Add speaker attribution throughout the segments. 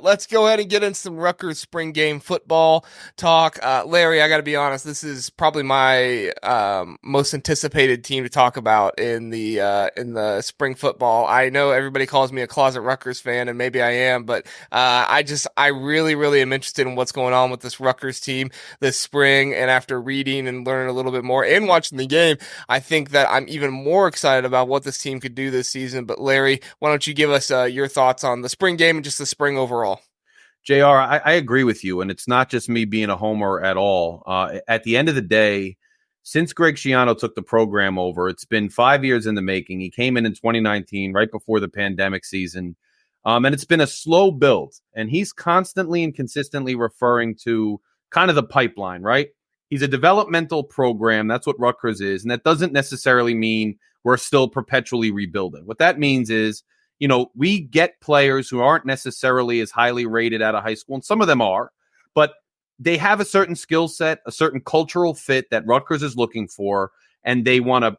Speaker 1: let's go ahead and get in some Rutgers spring game football talk. Larry, I got to be honest, this is probably my most anticipated team to talk about in the spring football. I know everybody calls me a closet Rutgers fan, and maybe I am, but I really, really am interested in what's going on with this Rutgers team this spring. And after reading and learning a little bit more and watching the game, I think that I'm even more excited about what this team could do this season. But Larry, why don't you give us your thoughts on the spring game and just the spring overall?
Speaker 2: JR, I agree with you, and it's not just me being a homer at all. At the end of the day, since Greg Schiano took the program over, it's been 5 years in the making. He came in 2019, right before the pandemic season, and it's been a slow build. And he's constantly and consistently referring to kind of the pipeline, right? He's a developmental program. That's what Rutgers is, and that doesn't necessarily mean we're still perpetually rebuilding. What that means is, we get players who aren't necessarily as highly rated out of high school, and some of them are, but they have a certain skill set, a certain cultural fit that Rutgers is looking for, and they want to,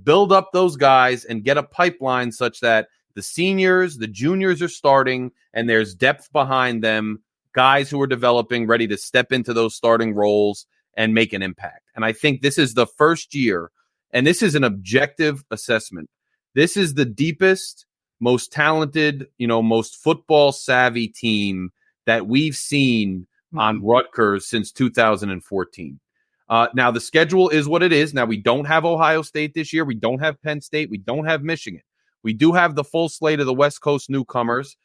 Speaker 2: build up those guys and get a pipeline such that the seniors, the juniors are starting, and there's depth behind them, guys who are developing, ready to step into those starting roles and make an impact. And I think this is the first year, and this is an objective assessment. This is the deepest, most talented, most football savvy team that we've seen on Rutgers since 2014. Now the schedule is what it is. Now we don't have Ohio State this year. We don't have Penn State. We don't have Michigan. We do have the full slate of the West Coast newcomers.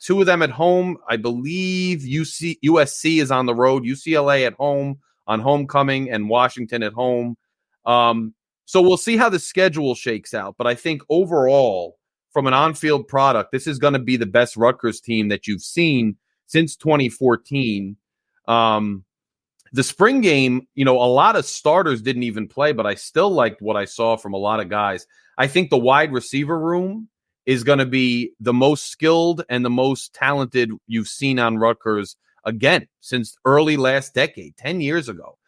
Speaker 2: Two of them at home. I believe USC is on the road, UCLA at home on homecoming, and Washington at home. So we'll see how the schedule shakes out. But I think overall, from an on-field product, this is going to be the best Rutgers team that you've seen since 2014. The spring game, a lot of starters didn't even play, but I still liked what I saw from a lot of guys. I think the wide receiver room is going to be the most skilled and the most talented you've seen on Rutgers, again, since early last decade, 10 years ago.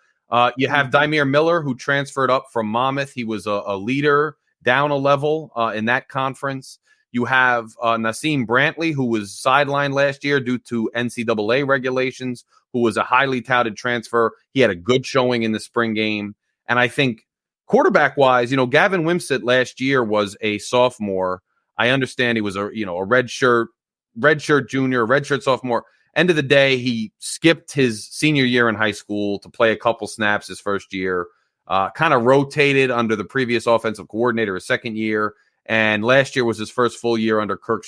Speaker 2: You have Dymere Miller, who transferred up from Monmouth. He was a leader down a level in that conference. You have Nassim Brantley, who was sidelined last year due to NCAA regulations, who was a highly touted transfer. He had a good showing in the spring game. And I think quarterback-wise, Gavin Wimsatt last year was a sophomore. I understand he was a redshirt junior, redshirt sophomore. End of the day, he skipped his senior year in high school to play a couple snaps his first year. Kind of rotated under the previous offensive coordinator his second year, and last year was his first full year under Curt.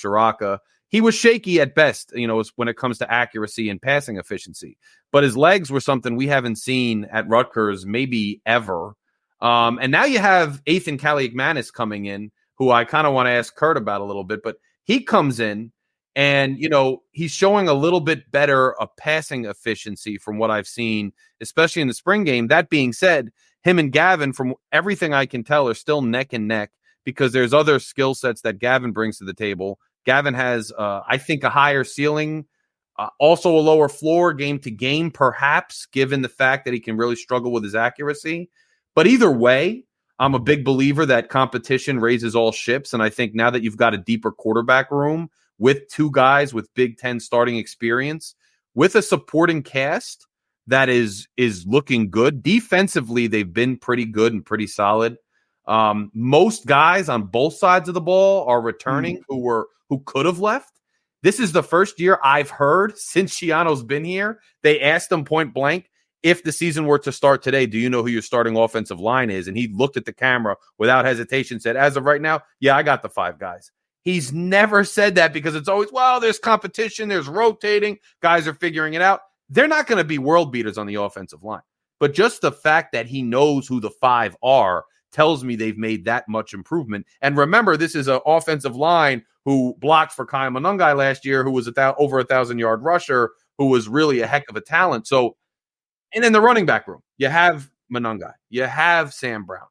Speaker 2: He was shaky at best, when it comes to accuracy and passing efficiency. But his legs were something we haven't seen at Rutgers maybe ever. And now you have Ethan Kaliakmanis coming in, who I kind of want to ask Curt about a little bit. But he comes in, and, he's showing a little bit better a passing efficiency from what I've seen, especially in the spring game. That being said, him and Gavin, from everything I can tell, are still neck and neck because there's other skill sets that Gavin brings to the table. Gavin has, I think, a higher ceiling, also a lower floor game to game, perhaps, given the fact that he can really struggle with his accuracy. But either way, I'm a big believer that competition raises all ships. And I think now that you've got a deeper quarterback room with two guys with Big Ten starting experience, with a supporting cast that is looking good. Defensively, they've been pretty good and pretty solid. Most guys on both sides of the ball are returning who could have left. This is the first year I've heard since Schiano's been here. They asked him point blank, if the season were to start today, do you know who your starting offensive line is? And he looked at the camera without hesitation, said, as of right now, yeah, I got the 5 guys. He's never said that because it's always, well, there's competition, there's rotating, guys are figuring it out. They're not going to be world beaters on the offensive line. But just the fact that he knows who the 5 are tells me they've made that much improvement. And remember, this is an offensive line who blocked for Kyle Monangai last year, who was over 1,000-yard rusher, who was really a heck of a talent. So, and in the running back room, you have Monangai, you have Sam Brown,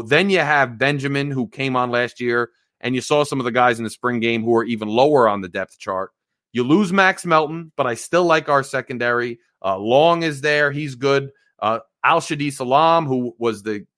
Speaker 2: then you have Benjamin, who came on last year, and you saw some of the guys in the spring game who are even lower on the depth chart. You lose Max Melton, but I still like our secondary. Long is there. He's good. Al-Shadi Salam, who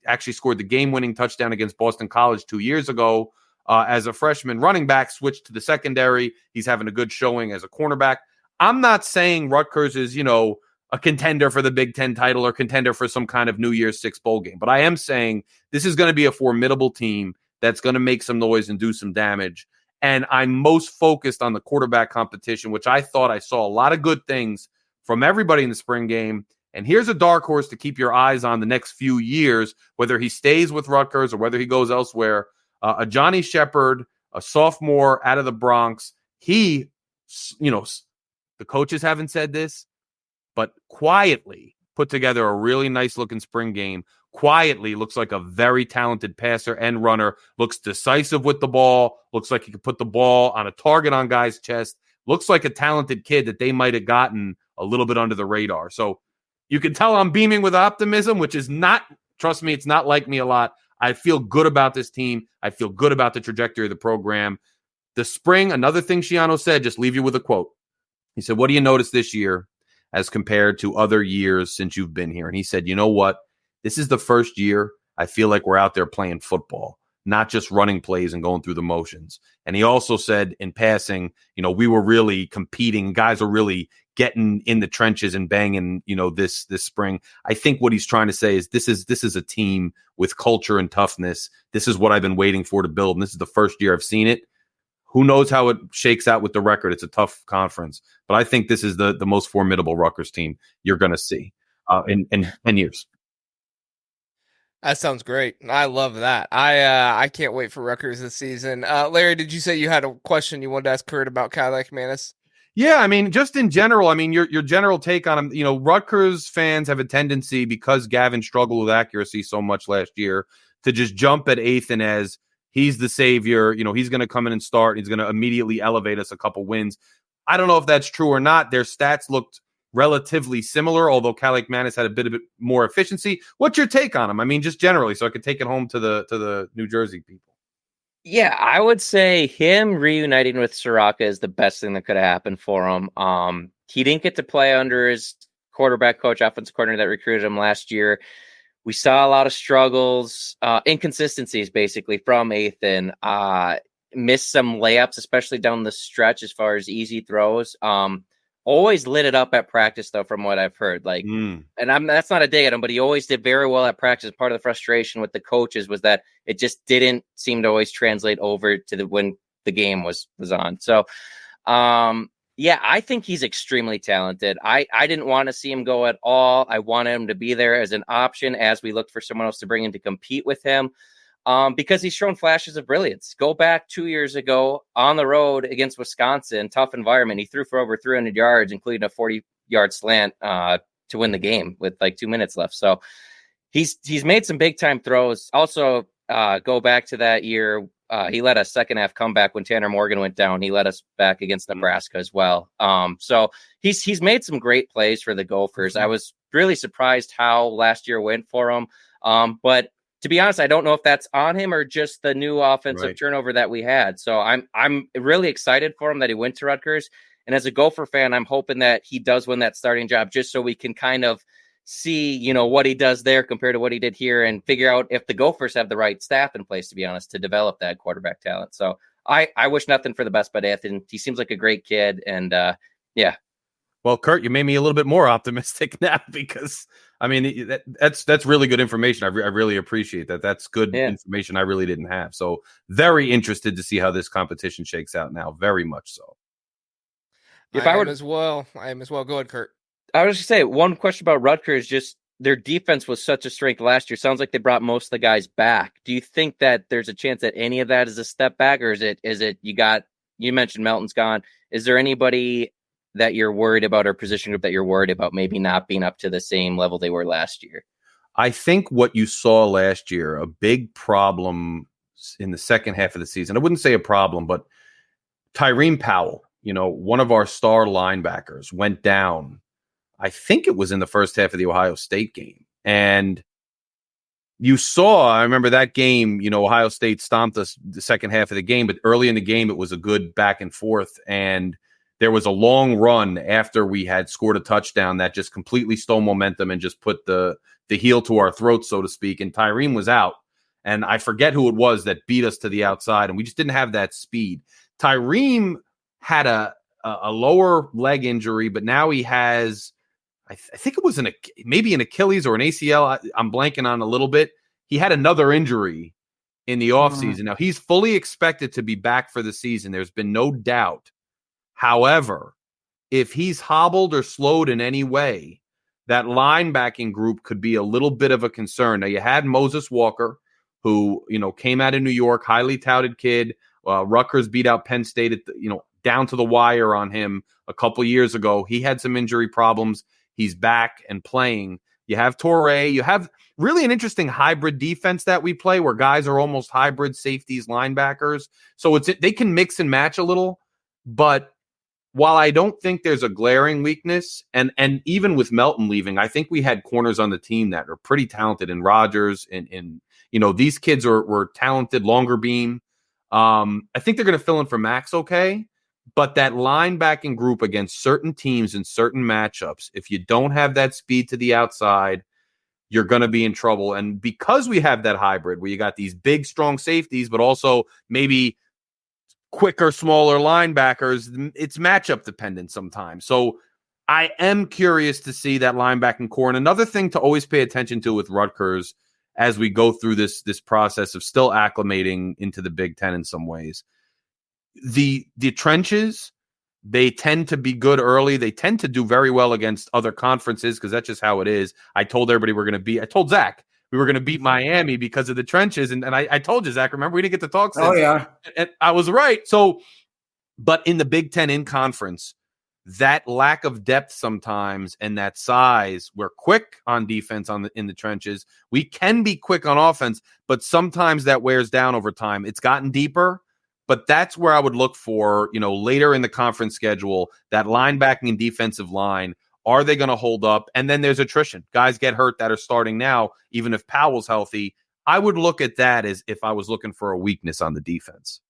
Speaker 2: actually scored the game-winning touchdown against Boston College 2 years ago as a freshman running back, switched to the secondary. He's having a good showing as a cornerback. I'm not saying Rutgers is, a contender for the Big Ten title or contender for some kind of New Year's Six bowl game. But I am saying this is going to be a formidable team that's going to make some noise and do some damage. And I'm most focused on the quarterback competition, which I thought I saw a lot of good things from everybody in the spring game. And here's a dark horse to keep your eyes on the next few years, whether he stays with Rutgers or whether he goes elsewhere. A Johnny Shepard, a sophomore out of the Bronx. He, the coaches haven't said this, but quietly put together a really nice looking spring game. Quietly looks like a very talented passer and runner, looks decisive with the ball, looks like he could put the ball on a target on guys' chest, looks like a talented kid that they might have gotten a little bit under the radar. So you can tell I'm beaming with optimism, which is not, trust me, it's not like me a lot. I feel good about this team. I feel good about the trajectory of the program. The spring, another thing Schiano said, just leave you with a quote. He said, what do you notice this year as compared to other years since you've been here? And he said, you know what? This is the first year I feel like we're out there playing football, not just running plays and going through the motions. And he also said in passing, we were really competing. Guys are really getting in the trenches and banging, this spring. I think what he's trying to say is this is a team with culture and toughness. This is what I've been waiting for to build. And this is the first year I've seen it. Who knows how it shakes out with the record? It's a tough conference, but I think this is the most formidable Rutgers team you're going to see in 10 years.
Speaker 1: That sounds great. I love that. I can't wait for Rutgers this season. Larry, did you say you had a question you wanted to ask Curt about Kyle Monangai?
Speaker 2: Yeah, I mean, just in general, your general take on him, Rutgers fans have a tendency, because Gavin struggled with accuracy so much last year, to just jump at Ethan as he's the savior. He's going to come in and start. And he's going to immediately elevate us a couple wins. I don't know if that's true or not. Their stats looked relatively similar, although Kyle Monangai had a bit more efficiency. What's your take on him? Just generally, so I could take it home to the New Jersey people.
Speaker 3: Yeah, I would say him reuniting with Soraka is the best thing that could have happened for him. He didn't get to play under his quarterback coach, offensive coordinator that recruited him last year. We saw a lot of struggles, inconsistencies basically from Ethan. Missed some layups, especially down the stretch as far as easy throws. Always lit it up at practice, though, from what I've heard. And that's not a dig at him, but he always did very well at practice. Part of the frustration with the coaches was that it just didn't seem to always translate over to when the game was on. So, I think he's extremely talented. I didn't want to see him go at all. I wanted him to be there as an option as we looked for someone else to bring in to compete with him. Because he's shown flashes of brilliance. Go back 2 years ago on the road against Wisconsin, tough environment. He threw for over 300 yards, including a 40-yard slant to win the game with 2 minutes left. So he's made some big time throws. Also, go back to that year. He led a second half comeback when Tanner Morgan went down. He led us back against Nebraska as well. So he's made some great plays for the Gophers. I was really surprised how last year went for him. But to be honest, I don't know if that's on him or just the new offensive turnover that we had. So I'm really excited for him that he went to Rutgers. And as a Gopher fan, I'm hoping that he does win that starting job just so we can kind of see, what he does there compared to what he did here and figure out if the Gophers have the right staff in place, to be honest, to develop that quarterback talent. So I wish nothing for the best, but Anthony, he seems like a great kid. And yeah.
Speaker 2: Well, Curt, you made me a little bit more optimistic now because, that's really good information. I really appreciate that. That's good information I really didn't have. So very interested to see how this competition shakes out now. Very much so.
Speaker 1: I am as well. Go ahead, Curt.
Speaker 3: I was just say one question about Rutgers, just their defense was such a strength last year. Sounds like they brought most of the guys back. Do you think that there's a chance that any of that is a step back, or is it you mentioned Melton's gone. Is there anybody that you're worried about or position group that you're worried about maybe not being up to the same level they were last year?
Speaker 2: I think what you saw last year, a big problem in the second half of the season, I wouldn't say a problem, but Tyreen Powell, one of our star linebackers, went down. I think it was in the first half of the Ohio State game. And I remember that game, Ohio State stomped us the second half of the game, but early in the game, it was a good back and forth. And there was a long run after we had scored a touchdown that just completely stole momentum and just put the heel to our throats, so to speak. And Tyreen was out. And I forget who it was that beat us to the outside. And we just didn't have that speed. Tyreen had a a lower leg injury, but now he has, I think it was maybe an Achilles or an ACL. I'm blanking on a little bit. He had another injury in the offseason. Now, he's fully expected to be back for the season. There's been no doubt. However, if he's hobbled or slowed in any way, that linebacking group could be a little bit of a concern. Now, you had Moses Walker, who, came out of New York, highly touted kid. Rutgers beat out Penn State, down to the wire on him a couple years ago. He had some injury problems. He's back and playing. You have Torrey. You have really an interesting hybrid defense that we play where guys are almost hybrid safeties, linebackers. So they can mix and match a little. But while I don't think there's a glaring weakness, and even with Melton leaving, I think we had corners on the team that are pretty talented in Rogers. And these kids were talented, longer beam. I think they're going to fill in for Max okay. But that linebacking group against certain teams in certain matchups, if you don't have that speed to the outside, you're going to be in trouble. And because we have that hybrid where you got these big, strong safeties, but also maybe quicker, smaller linebackers, it's matchup dependent sometimes. So I am curious to see that linebacking core. And another thing to always pay attention to with Rutgers as we go through this process of still acclimating into the Big Ten in some ways, the trenches, they tend to be good early. They tend to do very well against other conferences because that's just how it is. I told everybody I told Zack we were going to beat Miami because of the trenches. And I told you, Zack, remember, we didn't get to talk since.
Speaker 4: Oh, yeah.
Speaker 2: And I was right. So, but in the Big Ten in conference, that lack of depth sometimes and that size, we're quick on defense in the trenches. We can be quick on offense, but sometimes that wears down over time. It's gotten deeper, but that's where I would look for, later in the conference schedule, that linebacking and defensive line. Are they going to hold up? And then there's attrition. Guys get hurt that are starting now, even if Powell's healthy. I would look at that as if I was looking for a weakness on the defense.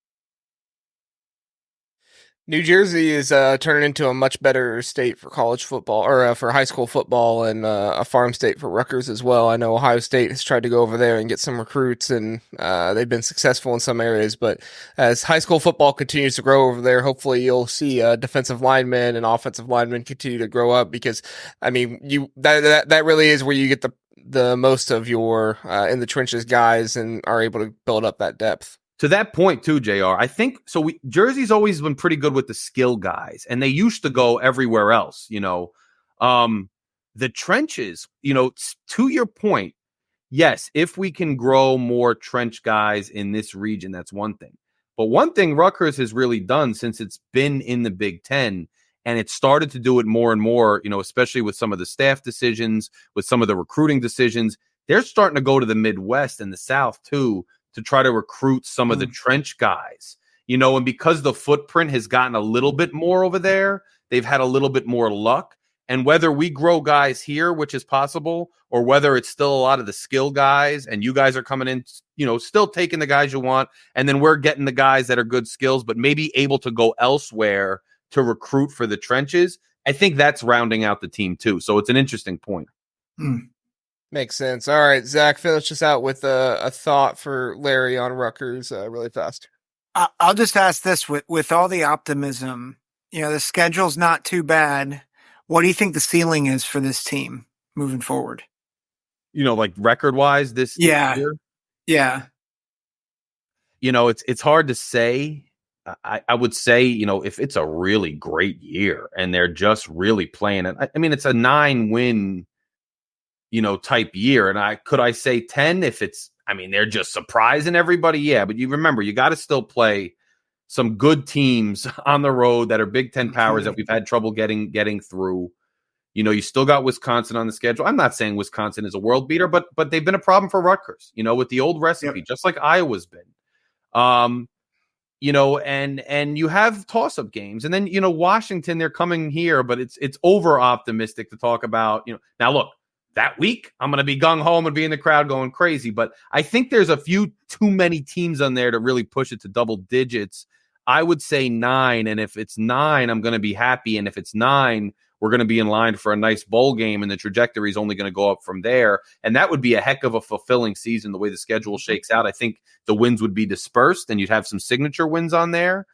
Speaker 1: New Jersey is turning into a much better state for college football, or for high school football, and a farm state for Rutgers as well. I know Ohio State has tried to go over there and get some recruits, and they've been successful in some areas. But as high school football continues to grow over there, hopefully you'll see defensive linemen and offensive linemen continue to grow up, because I mean, that really is where you get the most of your in the trenches guys and are able to build up that depth.
Speaker 2: To that point too, JR, I think so. Jersey's always been pretty good with the skill guys, and they used to go everywhere else. The trenches. To your point, yes, if we can grow more trench guys in this region, that's one thing. But one thing Rutgers has really done since it's been in the Big Ten, and it started to do it more and more. Especially with some of the staff decisions, with some of the recruiting decisions, they're starting to go to the Midwest and the South too, to try to recruit some of the trench guys, and because the footprint has gotten a little bit more over there, they've had a little bit more luck. And whether we grow guys here, which is possible, or whether it's still a lot of the skill guys and you guys are coming in, still taking the guys you want, and then we're getting the guys that are good skills, but maybe able to go elsewhere to recruit for the trenches, I think that's rounding out the team too. So it's an interesting point.
Speaker 1: Makes sense. All right, Zack, finish us out with a thought for Larry on Rutgers really fast.
Speaker 4: I'll just ask this with all the optimism, the schedule's not too bad. What do you think the ceiling is for this team moving forward?
Speaker 2: Like record-wise this year?
Speaker 4: Yeah.
Speaker 2: It's hard to say. I would say, if it's a really great year and they're just really playing it. I mean, it's a 9-win type year. And could I say 10 if they're just surprising everybody? Yeah. But you remember, you got to still play some good teams on the road that are Big Ten powers that we've had trouble getting through. You still got Wisconsin on the schedule. I'm not saying Wisconsin is a world beater, but they've been a problem for Rutgers, with the old recipe, just like Iowa's been. And you have toss-up games. And then, Washington, they're coming here, but it's over optimistic to talk about, now look, that week, I'm going to be gung-ho and be in the crowd going crazy. But I think there's a few too many teams on there to really push it to double digits. I would say 9. And if it's 9, I'm going to be happy. And if it's 9, we're going to be in line for a nice bowl game. And the trajectory is only going to go up from there. And that would be a heck of a fulfilling season, the way the schedule shakes out. I think the wins would be dispersed and you'd have some signature wins on there.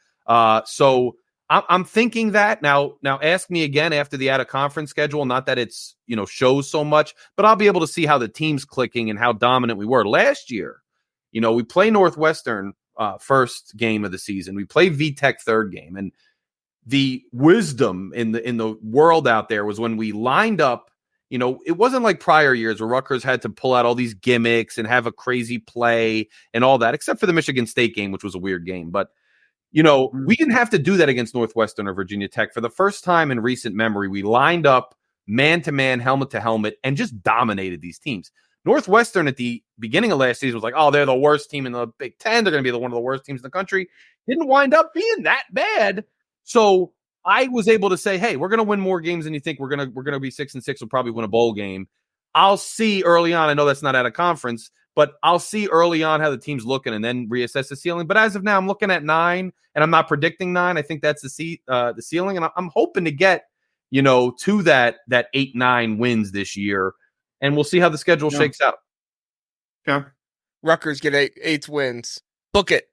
Speaker 2: So I'm thinking that now. Ask me again after the out of conference schedule. Not that it's shows so much, but I'll be able to see how the team's clicking and how dominant we were last year. We play Northwestern first game of the season. We play VTech third game, and the wisdom in the world out there was when we lined up. It wasn't like prior years where Rutgers had to pull out all these gimmicks and have a crazy play and all that, except for the Michigan State game, which was a weird game, but. We didn't have to do that against Northwestern or Virginia Tech. For the first time in recent memory, we lined up man-to-man, helmet-to-helmet, and just dominated these teams. Northwestern at the beginning of last season was like, oh, they're the worst team in the Big Ten. They're going to be one of the worst teams in the country. Didn't wind up being that bad. So I was able to say, hey, we're going to win more games than you think. We're going to be 6-6. We'll probably win a bowl game. I'll see early on. I know that's not at a conference, but I'll see early on how the team's looking and then reassess the ceiling. But as of now, I'm looking at 9, and I'm not predicting 9. I think that's the ceiling, and I'm hoping to get to that 8-9 wins this year, and we'll see how the schedule shakes out.
Speaker 4: Yeah,
Speaker 1: Rutgers get 8 wins. Book it.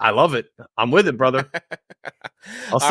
Speaker 2: I love it. I'm with it, brother. I'll sign.